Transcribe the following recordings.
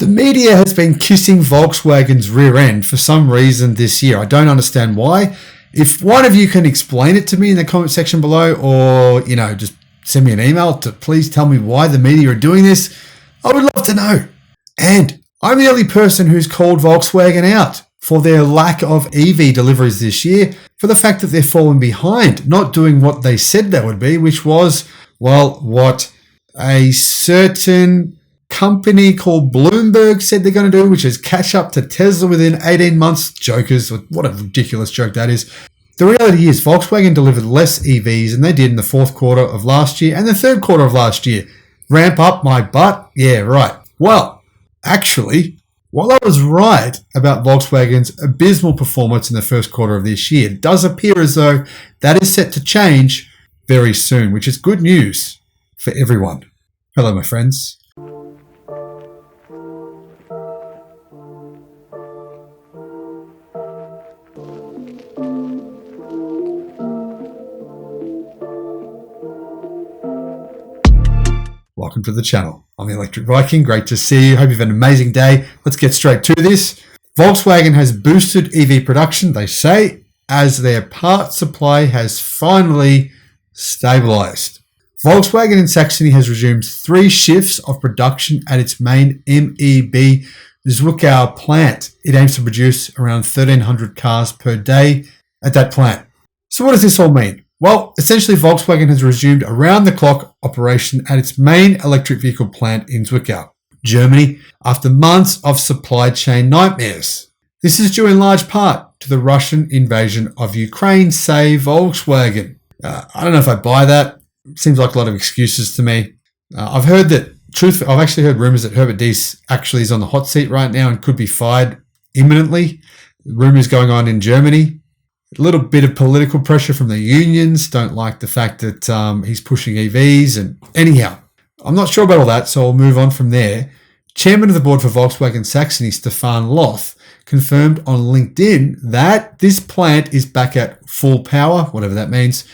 The media has been kissing Volkswagen's rear end for some reason this year. I don't understand why. If one of you can explain it to me in the comment section below, or, just send me an email to please tell me why the media are doing this, I would love to know. And I'm the only person who's called Volkswagen out for their lack of EV deliveries this year, for the fact that they're falling behind, not doing what they said they would be, which was, what a certain company called Bloomberg said they're going to do, which is catch up to Tesla within 18 months. Jokers, what a ridiculous joke that is. The reality is Volkswagen delivered less EVs than they did in the fourth quarter of last year and the third quarter of last year. Ramp up my butt? Yeah, right. Well, actually, while I was right about Volkswagen's abysmal performance in the first quarter of this year, it does appear as though that is set to change very soon, which is good news for everyone. Hello, my friends. Welcome to the channel. I'm the Electric Viking. Great to see you. Hope you've had an amazing day. Let's get straight to this. Volkswagen has boosted EV production, they say, as their part supply has finally stabilized. Volkswagen in Saxony has resumed 3 shifts of production at its main MEB Zwickau plant. It aims to produce around 1,300 cars per day at that plant. So what does this all mean? Well, essentially Volkswagen has resumed around-the-clock operation at its main electric vehicle plant in Zwickau, Germany, after months of supply chain nightmares. This is due in large part to the Russian invasion of Ukraine, say Volkswagen. I don't know if I buy that. Seems like a lot of excuses to me. I've actually heard rumors that Herbert Diess actually is on the hot seat right now and could be fired imminently. Rumors going on in Germany. A little bit of political pressure from the unions. Don't like the fact that he's pushing EVs. And anyhow, I'm not sure about all that, so I'll move on from there. Chairman of the board for Volkswagen Saxony, Stefan Loth, confirmed on LinkedIn that this plant is back at full power, whatever that means,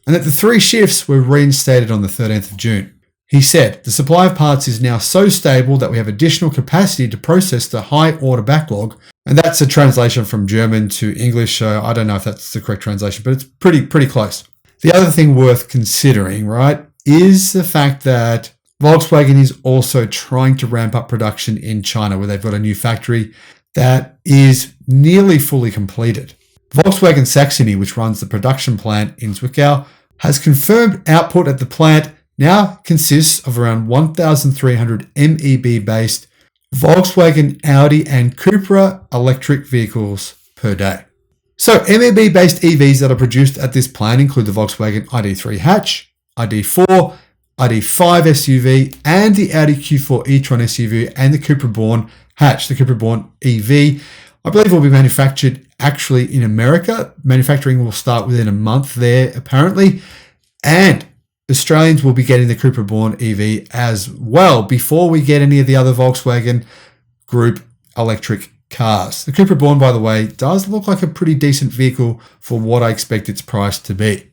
and that the 3 shifts were reinstated on the 13th of June. He said, the supply of parts is now so stable that we have additional capacity to process the high order backlog. And that's a translation from German to English, so I don't know if that's the correct translation, but it's pretty close. The other thing worth considering, right, is the fact that Volkswagen is also trying to ramp up production in China, where they've got a new factory that is nearly fully completed. Volkswagen Saxony, which runs the production plant in Zwickau, has confirmed output at the plant now consists of around 1,300 MEB-based Volkswagen, Audi and Cupra electric vehicles per day. So MEB-based EVs that are produced at this plant include the Volkswagen ID3 hatch, ID4, ID5 SUV and the Audi Q4 e-tron SUV and the Cupra Born hatch, the Cupra Born EV. I believe will be manufactured actually in America. Manufacturing will start within a month there apparently. And Australians will be getting the Cupra Born EV as well before we get any of the other Volkswagen Group electric cars. The Cupra Born, by the way, does look like a pretty decent vehicle for what I expect its price to be.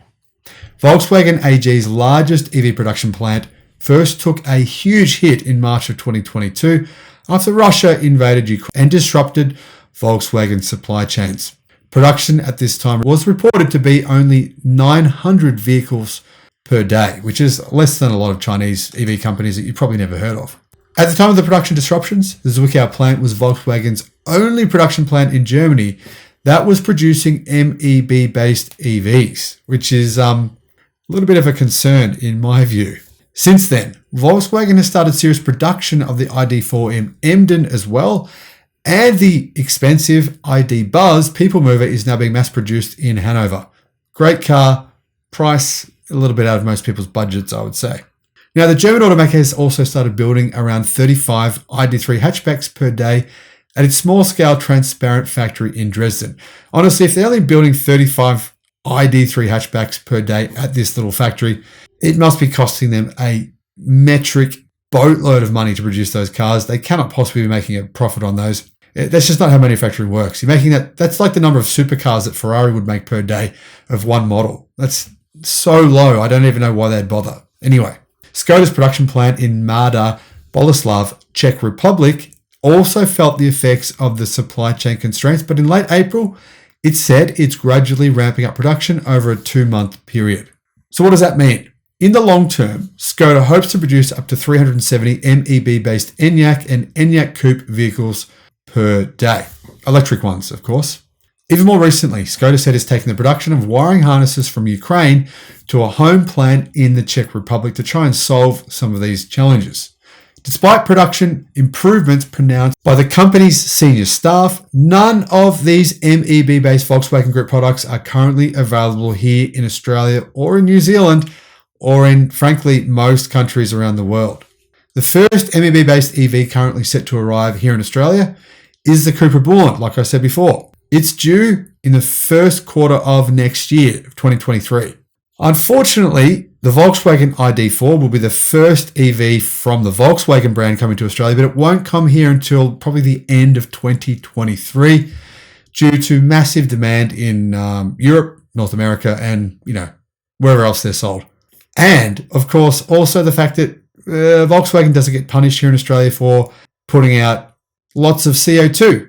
Volkswagen AG's largest EV production plant first took a huge hit in March of 2022 after Russia invaded Ukraine and disrupted Volkswagen supply chains. Production at this time was reported to be only 900 vehicles per day, which is less than a lot of Chinese EV companies that you probably never heard of. At the time of the production disruptions, the Zwickau plant was Volkswagen's only production plant in Germany that was producing MEB-based EVs, which is a little bit of a concern in my view. Since then, Volkswagen has started serious production of the ID4 in Emden as well, and the expensive ID Buzz people mover is now being mass-produced in Hanover. Great car, price a little bit out of most people's budgets, I would say. Now, the German automaker has also started building around 35 ID3 hatchbacks per day at its small-scale transparent factory in Dresden. Honestly, if they're only building 35 ID3 hatchbacks per day at this little factory, it must be costing them a metric boatload of money to produce those cars. They cannot possibly be making a profit on those. That's just not how manufacturing works. You're making that's like the number of supercars that Ferrari would make per day of one model. That's so low, I don't even know why they'd bother. Anyway, Škoda's production plant in Mladá Boleslav, Czech Republic, also felt the effects of the supply chain constraints, but in late April, it said it's gradually ramping up production over a 2-month period. So what does that mean? In the long term, Škoda hopes to produce up to 370 MEB-based Enyaq and Enyaq Coupe vehicles per day. Electric ones, of course. Even more recently, Škoda said it's taking the production of wiring harnesses from Ukraine to a home plant in the Czech Republic to try and solve some of these challenges. Despite production improvements pronounced by the company's senior staff, none of these MEB-based Volkswagen Group products are currently available here in Australia or in New Zealand or in, frankly, most countries around the world. The first MEB-based EV currently set to arrive here in Australia is the Cupra Born, like I said before. It's due in the first quarter of next year, of 2023. Unfortunately, the Volkswagen ID4 will be the first EV from the Volkswagen brand coming to Australia, but it won't come here until probably the end of 2023 due to massive demand in Europe, North America, and wherever else they're sold. And, of course, also the fact that Volkswagen doesn't get punished here in Australia for putting out lots of CO2.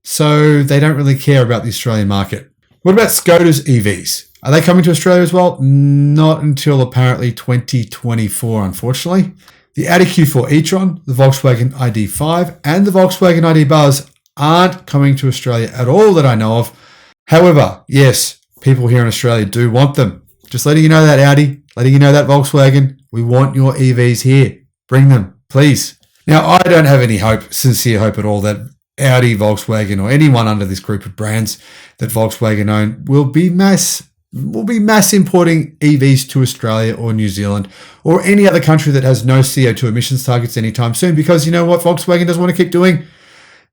So they don't really care about the Australian market. What about Škoda's EVs? Are they coming to Australia as well? Not until apparently 2024, unfortunately. The Audi Q4 e-tron, the Volkswagen ID5, and the Volkswagen ID Buzz aren't coming to Australia at all that I know of. However, yes, people here in Australia do want them. Just letting you know that, Audi, letting you know that, Volkswagen, we want your EVs here. Bring them, please. Now, I don't have any hope, sincere hope at all, that Audi, Volkswagen, or anyone under this group of brands that Volkswagen own will be mass importing EVs to Australia or New Zealand or any other country that has no CO2 emissions targets anytime soon, because you know what Volkswagen doesn't want to keep doing?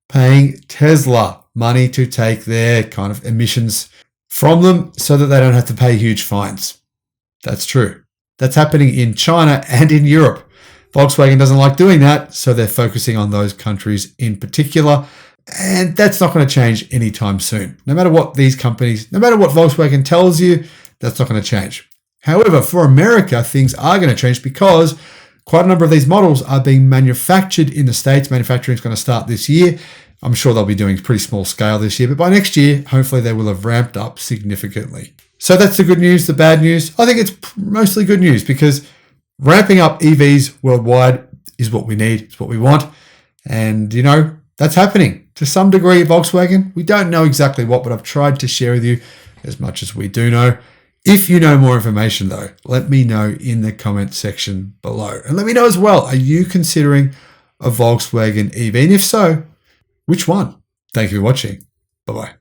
Paying Tesla money to take their kind of emissions from them so that they don't have to pay huge fines. That's true. That's happening in China and in Europe. Volkswagen doesn't like doing that, so they're focusing on those countries in particular. And that's not going to change anytime soon. No matter what these companies, no matter what Volkswagen tells you, that's not going to change. However, for America, things are going to change because quite a number of these models are being manufactured in the States. Manufacturing is going to start this year. I'm sure they'll be doing pretty small scale this year, but by next year, hopefully they will have ramped up significantly. So that's the good news. The bad news, I think it's mostly good news because ramping up EVs worldwide is what we need. It's what we want. And, that's happening to some degree at Volkswagen. We don't know exactly what, but I've tried to share with you as much as we do know. If you know more information, though, let me know in the comment section below. And let me know as well, are you considering a Volkswagen EV? And if so, which one? Thank you for watching. Bye-bye.